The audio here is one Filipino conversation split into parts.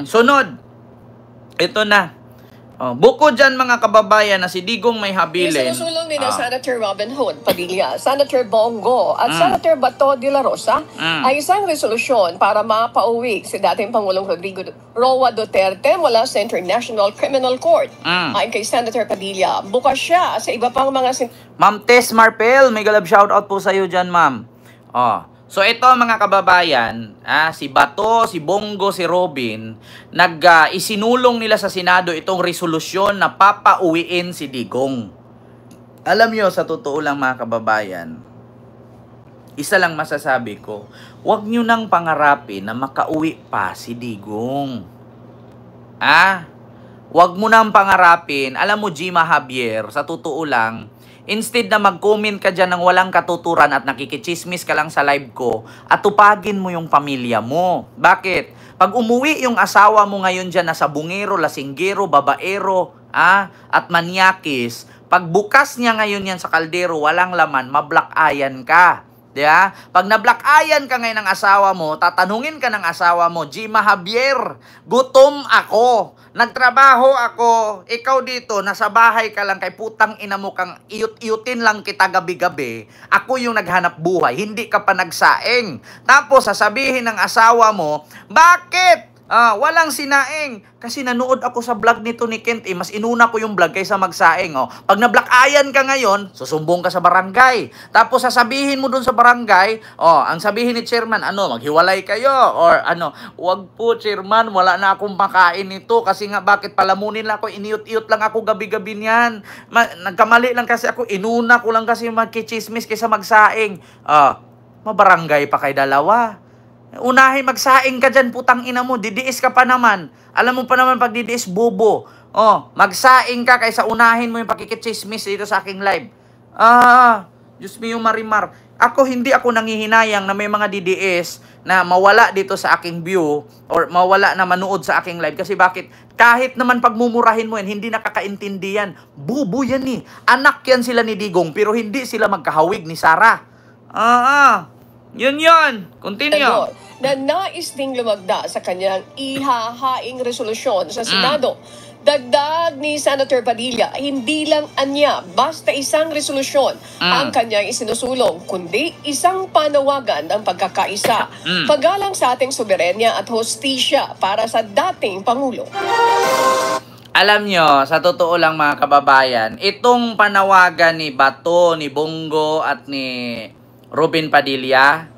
Sunod. Ito na. Bukod dyan mga kababayan na si Digong may habilin. Isinusulong ni na Senator Robin Hood Padilla, Senator Bongo at Senator Bato de la Rosa ay isang resolusyon para mapauwi si dating Pangulong Rodrigo Roa Duterte mula sa International Criminal Court. Ayon kay Senator Padilla, bukas siya sa iba pang mga... Ma'am Tess Marpel, may galab shoutout po sa iyo dyan, ma'am. So ito mga kababayan, si Bato, si Bongo, si Robin, isinulong nila sa Senado itong resolusyon na papauwiin si Digong. Alam nyo, sa totoo lang mga kababayan, isa lang masasabi ko, huwag nyo nang pangarapin na makauwi pa si Digong. Huwag mo nang pangarapin, alam mo Gima Javier, sa totoo lang, instead na mag-comment ka dyan ng walang katuturan at nakikichismis ka lang sa live ko, at tupagin mo yung pamilya mo. Bakit? Pag umuwi yung asawa mo ngayon dyan na sabungero, lasinggero, babaero, at manyakis, pag bukas niya ngayon yan sa kaldero, walang laman, mablack-ayan ka. Diba? Pag na-black-ayan ka ngayon ng asawa mo, tatanungin ka ng asawa mo, Gima Javier, gutom ako. Nagtrabaho ako, ikaw dito, nasa bahay ka lang, kay putang ina mo kang iyut-iyutin lang kita gabi-gabi. Ako yung naghanap buhay, hindi ka pa nagsaing. Tapos sasabihin ng asawa mo, bakit? Walang sinaing. Kasi nanood ako sa vlog nito ni Kent, mas inuna ko yung vlog kaysa magsaing. Pag na-black-ayan ka ngayon, susumbong ka sa barangay. Tapos sasabihin mo dun sa barangay, ang sabihin ni chairman, maghiwalay kayo. Or wag po chairman, wala na akong makain nito. Kasi nga bakit palamunin lang ako, iniut-iut lang ako gabi-gabi niyan. Nagkamali lang kasi ako, inuna ko lang kasi magkichismis kaysa magsaing. Mabarangay pa kay dalawa. Unahin magsaing ka dyan, putang ina mo, didiis ka pa naman. Alam mo pa naman pag didiis, bobo. Magsaing ka kaysa unahin mo yung pakikichismis dito sa aking live. Diyos mo yung marimar. Hindi ako nangihinayang na may mga DDS na mawala dito sa aking view or mawala na manood sa aking live. Kasi bakit? Kahit naman pagmumurahin mo yan, hindi nakakaintindi yan. Bobo yan eh. Anak yan sila ni Digong pero hindi sila magkahawig ni Sarah. Yun. Continue. Na nais ding lumagda sa kanyang ihahaing resolusyon sa Senado. Dagdag ni Senator Padilla, hindi lang anya basta isang resolusyon ang kanyang isinusulong, kundi isang panawagan ng pagkakaisa, paggalang sa ating soberenya at hostisya para sa dating Pangulo. Alam nyo, sa totoo lang mga kababayan, itong panawagan ni Bato, ni Bongo at ni Robin Padilla,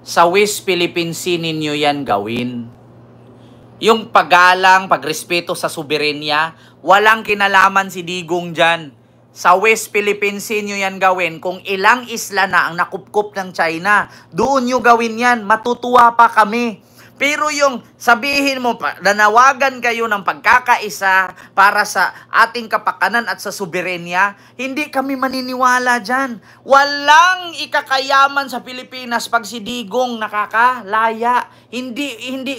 sa West Philippine Sea ninyo yan gawin. Yung paggalang, pagrespeto sa soberenya, walang kinalaman si Digong dyan. Sa West Philippine Sea nyo yan gawin. Kung ilang isla na ang nakupkup ng China, doon nyo gawin yan. Matutuwa pa kami. Pero yung sabihin mo, nanawagan kayo ng pagkakaisa para sa ating kapakanan at sa soberenya, hindi kami maniniwala dyan. Walang ikakayaman sa Pilipinas pag si Digong nakakalaya.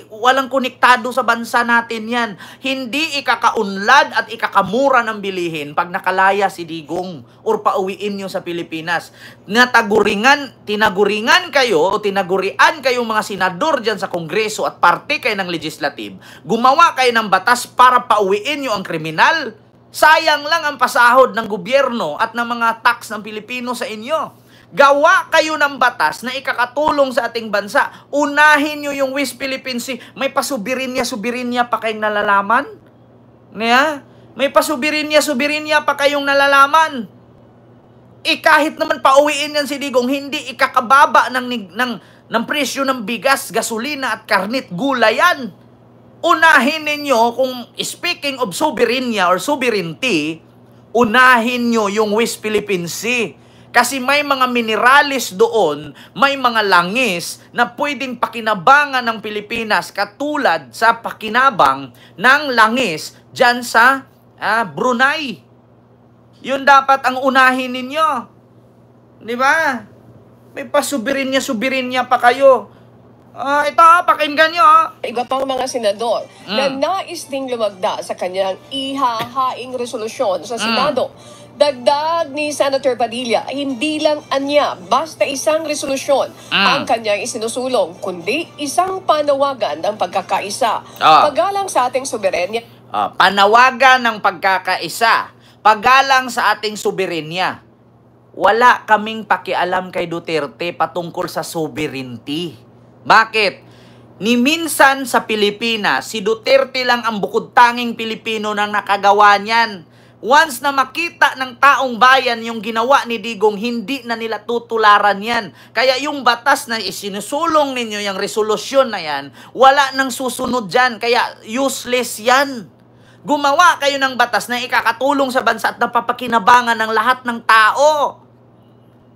Walang konektado sa bansa natin yan. Hindi ikakaunlad at ikakamura ng bilihin pag nakalaya si Digong or pauwiin nyo sa Pilipinas. Tinaguringan kayo o tinagurian kayong mga senador dyan sa Kongreso at parte kayo ng legislative, gumawa kayo ng batas para pauwiin nyo ang kriminal. Sayang lang ang pasahod ng gobyerno at ng mga tax ng Pilipino sa inyo. Gawa kayo ng batas na ikakatulong sa ating bansa. Unahin nyo yung West Philippine Sea. May pasubirinya pa kayong nalalaman? May pasubirinya pa kayong nalalaman? Kahit naman pauwiin yan si Digong, hindi ikakababa ng presyo ng bigas, gasolina at karnit, gulay yan. Unahin ninyo, kung speaking of soberenya or sovereignty, unahin nyo yung West Philippine Sea. Kasi may mga mineralis doon, may mga langis na pwedeng pakinabangan ng Pilipinas katulad sa pakinabang ng langis dyan sa Brunei. Yun dapat ang unahin ninyo. Di ba? May pasubirinya pa kayo. Ito, pakinggan nyo. Iba pang mga senador na nais ding lumagda sa kanyang ihahaing resolusyon sa Senado. Dagdag ni Senator Padilla, hindi lang anya basta isang resolusyon ang kanyang isinusulong, kundi isang panawagan ng pagkakaisa, paggalang sa ating soberenya. Panawagan ng pagkakaisa, paggalang sa ating soberenya. Wala kaming pakialam kay Duterte patungkol sa sovereignty. Bakit? Ni minsan sa Pilipinas, si Duterte lang ang bukod tanging Pilipino na nakagawa niyan. Once na makita ng taong bayan yung ginawa ni Digong, hindi na nila tutularan yan. Kaya yung batas na isinusulong ninyo, yung resolusyon na yan, wala nang susunod dyan. Kaya useless yan. Gumawa kayo ng batas na ikakatulong sa bansa at napapakinabangan ng lahat ng tao.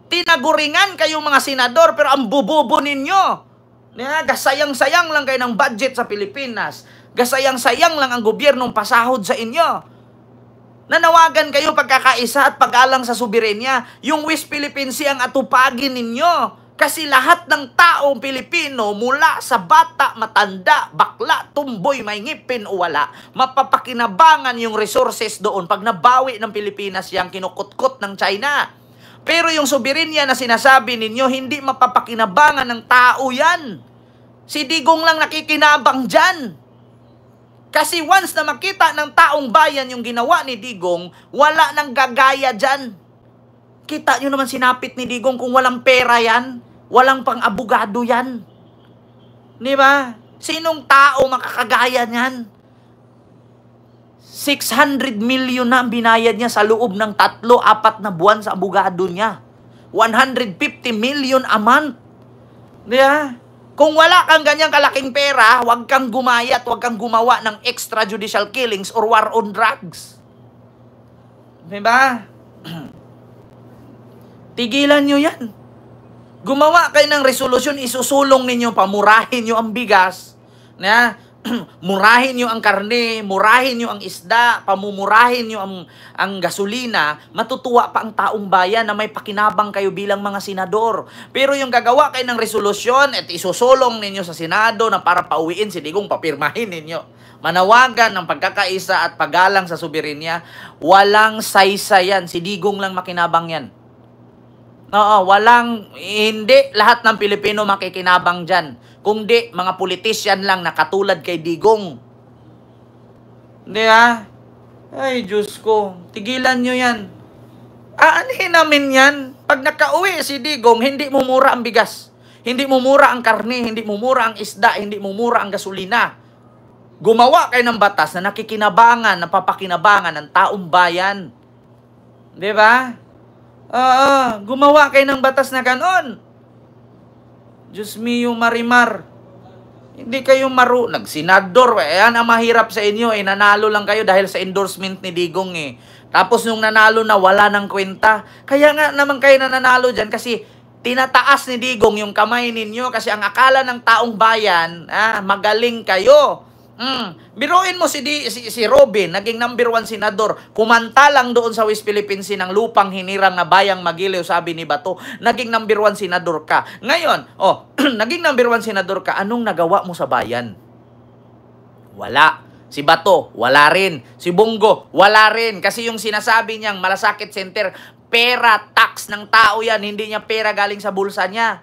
Tinaguringan kayo mga senador, pero ang bubobo ninyo. Gasayang-sayang lang kayo ng budget sa Pilipinas. Gasayang-sayang lang ang gobyernong pasahod sa inyo. Nanawagan kayo pagkakaisa at pag-alang sa soberenya. Yung West Philippine Sea ang atupagin ninyo. Kasi lahat ng taong Pilipino, mula sa bata, matanda, bakla, tumboy, may ngipin o wala, mapapakinabangan yung resources doon pag nabawi ng Pilipinas yung kinukutkot ng China. Pero yung soberenya na sinasabi ninyo, hindi mapapakinabangan ng tao yan. Si Digong lang nakikinabang dyan. Kasi once na makita ng taong bayan yung ginawa ni Digong, wala nang gagaya dyan. Kita nyo naman sinapit ni Digong kung walang pera yan, walang pang-abogado yan. Di ba? Sinong tao makakagaya niyan? 600 million na ang binayad niya sa loob ng 3-4 na buwan sa abogado niya. 150 million a month. Diba? Kung wala kang ganyang kalaking pera, huwag kang gumayat, huwag kang gumawa ng extrajudicial killings or war on drugs. Diba? Tigilan nyo yan. Gumawa kayo ng resolusyon, isusulong ninyo, pamurahin nyo ang bigas. Na murahin nyo ang karne, murahin nyo ang isda, pamumurahin nyo ang gasolina, matutuwa pa ang taong bayan na may pakinabang kayo bilang mga senador. Pero yung gagawa kayo ng resolusyon at isusulong ninyo sa Senado na para pauwiin si Digong, papirmahin ninyo. Manawagan ng pagkakaisa at paggalang sa soberenya, walang saysayan. Si Digong lang makinabang yan. Oo, hindi lahat ng Pilipino makikinabang dyan. Kung di, mga politician lang na katulad kay Digong. Hindi ha? Ay, Diyos ko. Tigilan nyo yan. Aanihin namin yan. Pag nakauwi si Digong, hindi mumura ang bigas. Hindi mumura ang karne, hindi mumura ang isda, hindi mumura ang gasolina. Gumawa kayo ng batas na nakikinabangan, napapakinabangan ng taong bayan. Di ba? Gumawa kayo ng batas na ganon. Diyos mio, Marimar. Hindi kayo nagsenador. Yan ang mahirap sa inyo. Nanalo lang kayo dahil sa endorsement ni Digong eh. Tapos nung nanalo na, wala ng kwenta. Kaya nga naman kayo nanalo dyan kasi tinataas ni Digong yung kamay ninyo kasi ang akala ng taong bayan, magaling kayo. Biruin mo si Robin, naging #1 senador, kumanta lang doon sa West Philippine Sea ng lupang hinirang na bayang Magiliw, sabi ni Bato, naging #1 senador ka. Ngayon, naging #1 senador ka, anong nagawa mo sa bayan? Wala. Si Bato, wala rin. Si Bongo, wala rin. Kasi yung sinasabi niyang malasakit center, pera, tax ng tao yan, hindi niya pera galing sa bulsa niya.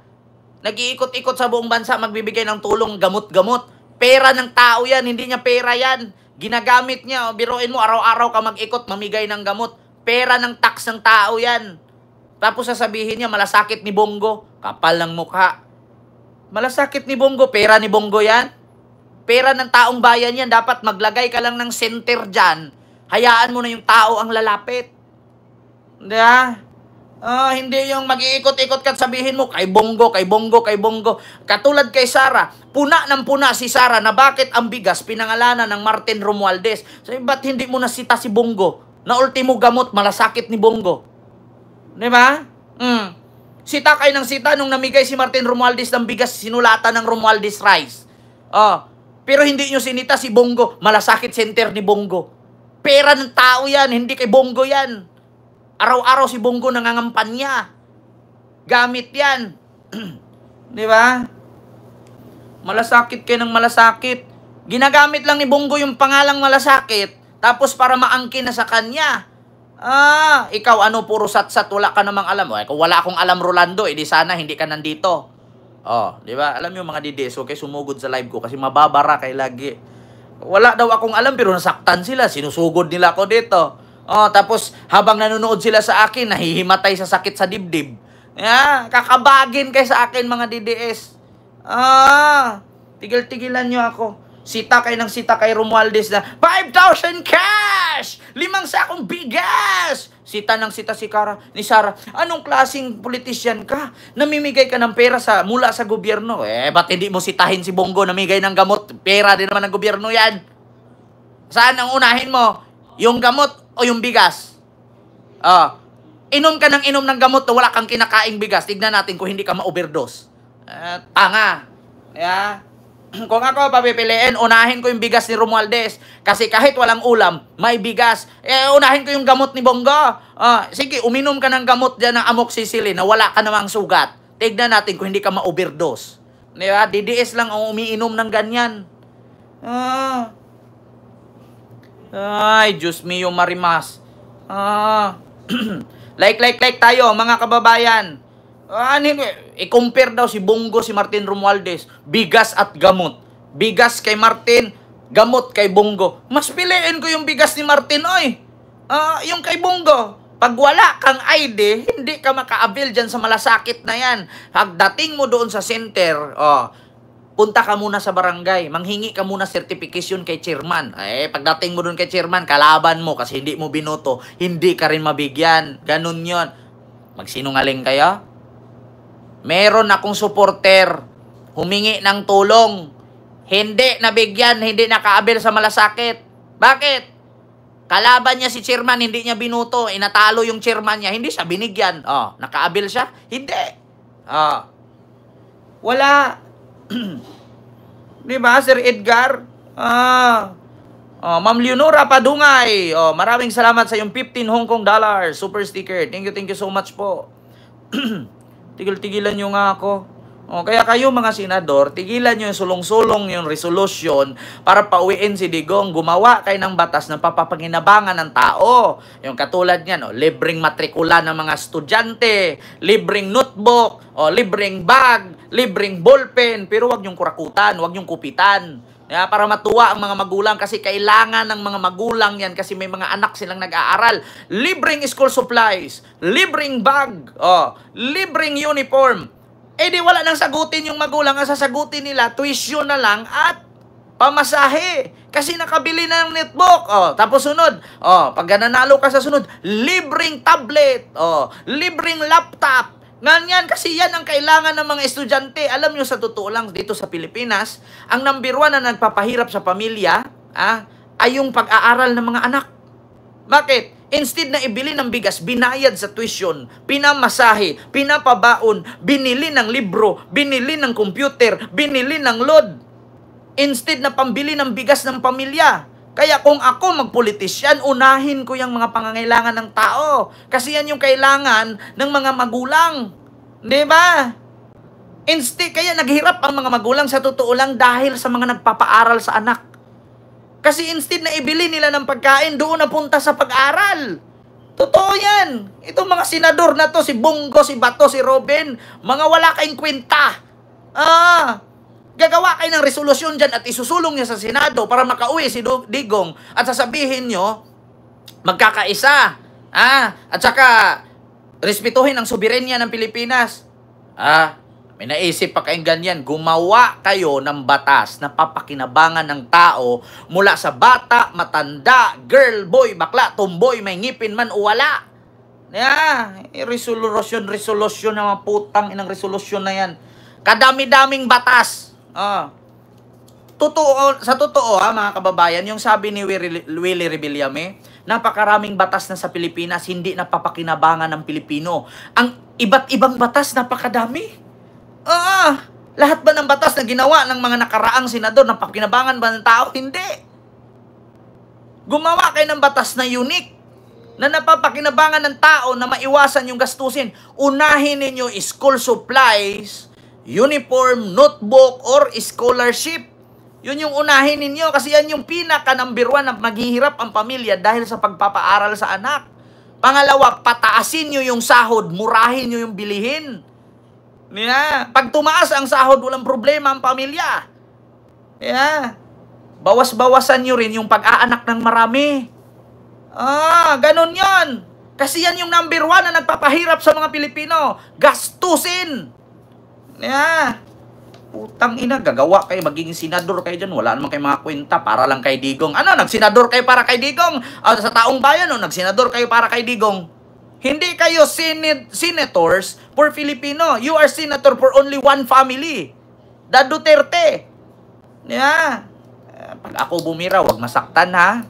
Nag-iikot-ikot sa buong bansa, magbibigay ng tulong, gamot-gamot. Pera ng tao yan, hindi niya pera yan. Ginagamit niya, biruin mo, araw-araw ka mag-ikot, mamigay ng gamot. Pera ng tax ng tao yan. Tapos sasabihin niya, malasakit ni Bongo. Kapal ng mukha. Malasakit ni Bongo, pera ni Bongo yan. Pera ng taong bayan yan, dapat maglagay ka lang ng center dyan. Hayaan mo na yung tao ang lalapit. Diba? Hindi yung mag-iikot-ikot ka at sabihin mo, kay Bongo, kay Bongo, kay Bongo. Katulad kay Sara, puna ng puna si Sara na bakit ang bigas pinangalanan ng Martin Romualdez. Sabi, ba't hindi mo nasita si Bongo? Na ultimo gamot, malasakit ni Bongo. Diba? Sita kayo ng sita nung namigay si Martin Romualdez ng bigas, sinulatan ng Romualdez Rice. Pero hindi nyo sinita si Bongo, malasakit center ni Bongo. Pera ng tao yan, hindi kay Bongo yan. Araw-araw si Bongo nangangampanya. Gamit yan. Di ba? Malasakit kayo ng malasakit. Ginagamit lang ni Bongo yung pangalang malasakit, tapos para maangkin na sa kanya. Ikaw ano, puro sat-sat, wala ka namang alam. Kung wala akong alam, Rolando, edi sana hindi ka nandito. Di ba? Alam niyo mga DDS, okay, sumugod sa live ko kasi mababara kay lagi. Wala daw akong alam pero nasaktan sila, sinusugod nila ako dito. Tapos habang nanonood sila sa akin, nahihimatay sa sakit sa dibdib. Kakabagin kay sa akin mga DDS. Tigil-tigilan nyo ako. Sita kay Romualdez na 5,000 cash! 5 sakong bigas! Sita ni Sara, anong klaseng politisyan ka? Namimigay ka ng pera mula sa gobyerno. Ba't hindi mo sitahin si Bongo namigay ng gamot? Pera din naman ng gobyerno yan. Saan ang unahin mo? Yung gamot o yung bigas? Inom ka ng gamot na wala kang kinakaing bigas. Tignan natin kung hindi ka ma-overdose. Tanga. Kung ako papipiliin, unahin ko yung bigas ni Romualdez. Kasi kahit walang ulam, may bigas. Unahin ko yung gamot ni Bongo. Sige, uminom ka ng gamot dyan ng amoxicillin na wala ka namang sugat. Tignan natin kung hindi ka ma-overdose. Diba? DDS lang ang umiinom ng ganyan. Ay, Diyos mio, Marimas. Like tayo, mga kababayan. I-compare daw si Bongo, si Martin Romualdez. Bigas at gamot. Bigas kay Martin, gamot kay Bongo. Mas piliin ko yung bigas ni Martin, oy. Yung kay Bongo. Pag wala kang ID, hindi ka maka-avail dyan sa malasakit na yan. Pagdating mo doon sa center, punta ka muna sa barangay. Manghingi ka muna certification kay chairman. Pagdating mo doon kay chairman, kalaban mo kasi hindi mo binoto. Hindi ka rin mabigyan. Ganun yon. Magsinungaling kayo? Meron akong supporter, humingi ng tulong, hindi nabigyan, hindi nakaabil sa malasakit. Bakit? Kalaban niya si chairman, hindi niya binuto, inatalo yung chairman niya, hindi siya binigyan. Nakaabil siya? Hindi. Wala. Diba, Sir Edgar? Ma'am Leonora Padungay, maraming salamat sa yung 15 Hong Kong dollars super sticker. Thank you so much po. Tigil-tigilan nyo nga ako. Kaya kayo mga senador, tigilan nyo yung sulong-sulong yung resolution para pauwiin si Digong. Gumawa kayo ng batas na papapanginabangan ng tao. Yung katulad niyan, libreng matrikula ng mga estudyante, libreng notebook, libreng bag, libreng ballpen. Pero wag yung kurakutan, wag yung kupitan. Para matuwa ang mga magulang kasi kailangan ng mga magulang yan kasi may mga anak silang nag-aaral. Libreng school supplies, libreng bag, libreng uniform. Di wala nang sagutin yung magulang. Ang sasagutin nila, tuition na lang at pamasahe. Kasi nakabili na ng netbook. Tapos sunod, pag nanalo ka sa sunod, libreng tablet, libreng laptop. Ganyan, kasi yan ang kailangan ng mga estudyante. Alam nyo, sa totoo lang, dito sa Pilipinas, ang number 1 na nagpapahirap sa pamilya, ay yung pag-aaral ng mga anak. Bakit? Instead na ibili ng bigas, binayad sa tuition, pinamasahe, pinapabaon, binili ng libro, binili ng computer, binili ng load. Instead na pambili ng bigas ng pamilya. Kaya kung ako magpolitisyan, unahin ko yung mga pangangailangan ng tao. Kasi yan yung kailangan ng mga magulang. Di ba? Instead, kaya naghirap ang mga magulang sa totoo lang dahil sa mga nagpapaaral sa anak. Kasi instead na ibili nila ng pagkain, doon napunta sa pag-aral. Totoo yan. Itong mga senador na to, si Bongo, si Bato, si Robin, mga wala kayong kwenta. Gagawa kayo ng resolusyon dyan at isusulong niya sa Senado para makauwi si Digong at sasabihin nyo, magkakaisa. At saka, respetuhin ang soberenya ng Pilipinas. May naisip pa kayong ganyan. Gumawa kayo ng batas na papakinabangan ng tao mula sa bata, matanda, girl, boy, bakla, tomboy, may ngipin man o wala. Resolusyon ng mga putang inang resolusyon na yan. Kadami-daming batas. Sa totoo mga kababayan, yung sabi ni Willie Rebillame, napakaraming batas na sa Pilipinas hindi napapakinabangan ng Pilipino. Ang iba't ibang batas, napakadami. Lahat ba ng batas na ginawa ng mga nakaraang senador napapakinabangan ba ng tao? Hindi. Gumawa kayo ng batas na unique, na napapakinabangan ng tao na maiwasan yung gastusin. Unahin ninyo school supplies, uniform, notebook, or scholarship. Yun yung unahin ninyo kasi yan yung pinaka number 1 na maghihirap ang pamilya dahil sa pagpapaaral sa anak. Pangalawa, pataasin nyo yung sahod, murahin nyo yung bilihin. Yeah. Pag tumaas ang sahod, walang problema ang pamilya. Yeah. Bawas-bawasan nyo rin yung pag-aanak ng marami. Ganun yon. Kasi yan yung number 1 na nagpapahirap sa mga Pilipino. Gastusin. Yeah. Putang ina, gagawa kayo, magiging senador kayo dyan. Wala naman kayo mga kwenta para lang kay Digong. Ano, nagsenador kayo para kay Digong? Sa taong bayan, nagsenador kayo para kay Digong. Hindi kayo senators for Filipino. You are senator for only one family. The Duterte. Yeah. Pag ako bumira, wag masaktan ha.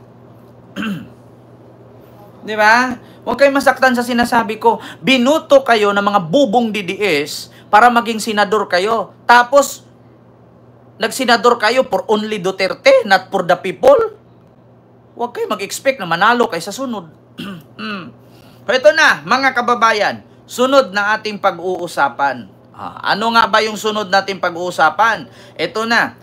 Di ba? Huwag kayong masaktan sa sinasabi ko. Binuto kayo ng mga bubong DDS para maging senador kayo. Tapos, nagsenador kayo for only Duterte, not for the people. Huwag kayo mag-expect na manalo kayo sa sunod. Ito na, mga kababayan. Sunod na ating pag-uusapan. Ano nga ba yung sunod nating pag-uusapan? Ito na.